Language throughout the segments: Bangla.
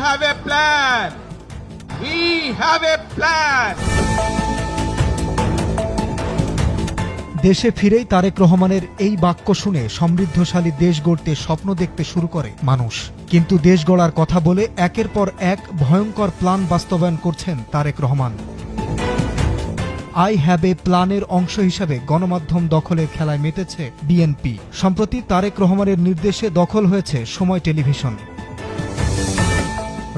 have a plan. We have a plan. দেশে ফিরেই তারেক রহমানের এই বাক্য শুনে সমৃদ্ধশালী দেশ গড়তে স্বপ্ন দেখতে শুরু করে মানুষ। কিন্তু দেশ গড়ার কথা বলে একের পর এক ভয়ঙ্কর প্ল্যান বাস্তবায়ন করছেন Tarique Rahman. I have a প্ল্যানের অংশ হিসাবে গণমাধ্যম দখলের খেলায় মেতেছে বিএনপি। সম্প্রতি তারেক রহমানের নির্দেশে দখল হয়েছে সময় টেলিভিশন।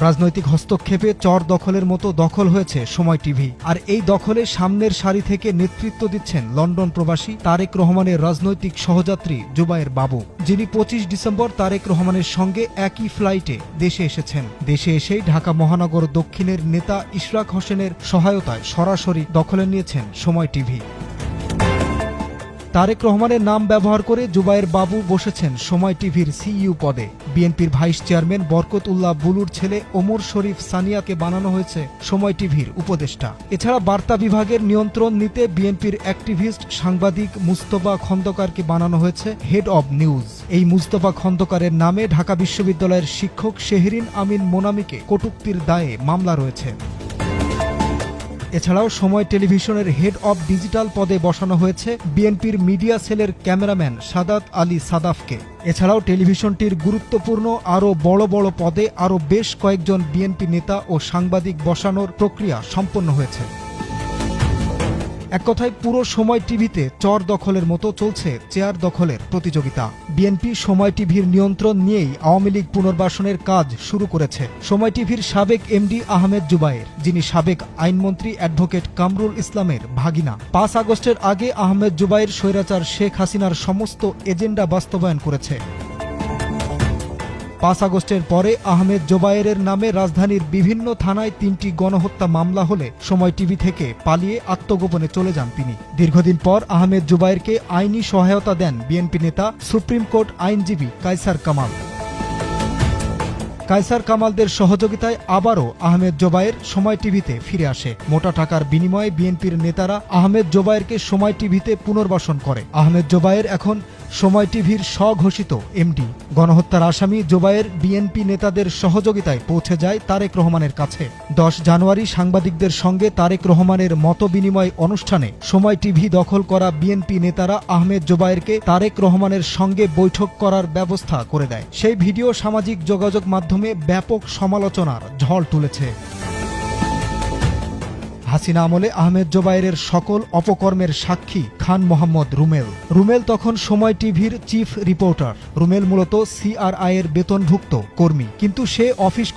রাজনৈতিক হস্তক্ষেপে চর দখলের মতো দখল হয়েছে সময় টিভি। আর এই দখলে সামনের সারি থেকে নেতৃত্ব দিচ্ছেন লন্ডন প্রবাসী তারেক রহমানের রাজনৈতিক সহযাত্রী জুবায়ের বাবু, যিনি 25 ডিসেম্বর তারেক রহমানের সঙ্গে একই ফ্লাইটে দেশে এসেছেন। দেশে এসেই ঢাকা মহানগর দক্ষিণের নেতা ইশরাক হোসেনের সহায়তায় সরাসরি দখলে নিয়েছেন সময় টিভি। তারেক রহমানের নাম ব্যবহার করে জুবায়ের বাবু বসেছেন সময় টিভির সিইও পদে। বিএনপির ভাইস চেয়ারম্যান বরকত উল্লাহ বুলুর ছেলে ওমর শরীফ সানিয়াকে বানানো হয়েছে সময় টিভির উপদেষ্টা। এছাড়া বার্তা বিভাগের নিয়ন্ত্রণ নিতে বিএনপির অ্যাক্টিভিস্ট সাংবাদিক মুস্তফা খন্দকারকে বানানো হয়েছে হেড অব নিউজ। এই মুস্তফা খন্দকারের নামে ঢাকা বিশ্ববিদ্যালয়ের শিক্ষক শেহরিন আমিন মোনামিকে কটূক্তির দায়ে মামলা রয়েছে। এছাড়াও সময় টেলিভিশনের হেড অব ডিজিটাল পদে বসানো হয়েছে বিএনপির মিডিয়া সেলের ক্যামেরাম্যান সাদাত আলী সাদাফকে। এছাড়াও টেলিভিশনটির গুরুত্বপূর্ণ আরও বড় বড় পদে আরও বেশ কয়েকজন বিএনপি নেতা ও সাংবাদিক বসানোর প্রক্রিয়া সম্পন্ন হয়েছে। এক কথায় পুরো সময় টিভিতে চর দখলের মতো চলছে চেয়ার দখলের প্রতিযোগিতা। বিএনপি সময় টিভির নিয়ন্ত্রণ নিয়েই আওয়ামী লীগ পুনর্বাসনের কাজ শুরু করেছে। সময় টিভির সাবেক এমডি আহমেদ জুবায়ের, যিনি সাবেক আইনমন্ত্রী অ্যাডভোকেট কামরুল ইসলামের ভাগিনা। 5 আগস্টের আগে আহমেদ জুবায়ের স্বৈরাচার শেখ হাসিনার সমস্ত এজেন্ডা বাস্তবায়ন করেছে। 5 আগস্টের পরে আহমেদ জোবায়েরের নামে রাজধানীর বিভিন্ন থানায় 3টি গণহত্যা মামলা হলে সময় টিভি থেকে পালিয়ে আত্মগোপনে চলে যান তিনি। দীর্ঘদিন পর আহমেদ জোবায়েরকে আইনি সহায়তা দেন বিএনপি নেতা সুপ্রিম কোর্ট আইনজীবী কায়সার কামাল। কায়সার কামালদের সহযোগিতায় আবারও আহমেদ জোবায়ের সময় টিভিতে ফিরে আসে। মোটা টাকার বিনিময়ে বিএনপির নেতারা আহমেদ জোবায়েরকে সময় টিভিতে পুনর্বাসন করে। আহমেদ জোবায়ের এখন সময় টিভির স্বঘোষিত এমডি। গণহত্যার আসামি জোবায়ের বিএনপি নেতাদের সহযোগিতায় পৌঁছে যায় তারেক রহমানের কাছে। 10 জানুয়ারি সাংবাদিকদের সঙ্গে তারেক রহমানের মতবিনিময় অনুষ্ঠানে সময় টিভি দখল করা বিএনপি নেতারা আহমেদ জোবায়েরকে তারেক রহমানের সঙ্গে বৈঠক করার ব্যবস্থা করে দেয়। সেই ভিডিও সামাজিক যোগাযোগ মাধ্যমে ব্যাপক সমালোচনার ঝড় তুলেছে। হাসিনা আমলে আহমেদ জোবায়েরের সকল অপকর্মের সাক্ষী খান মোহাম্মদ রুমেল। রুমেল তখন সময় টিভির চিফ রিপোর্টার। রুমেল মূলত সিআরআই এর বেতনভুক্ত কর্মী, কিন্তু সে অফিস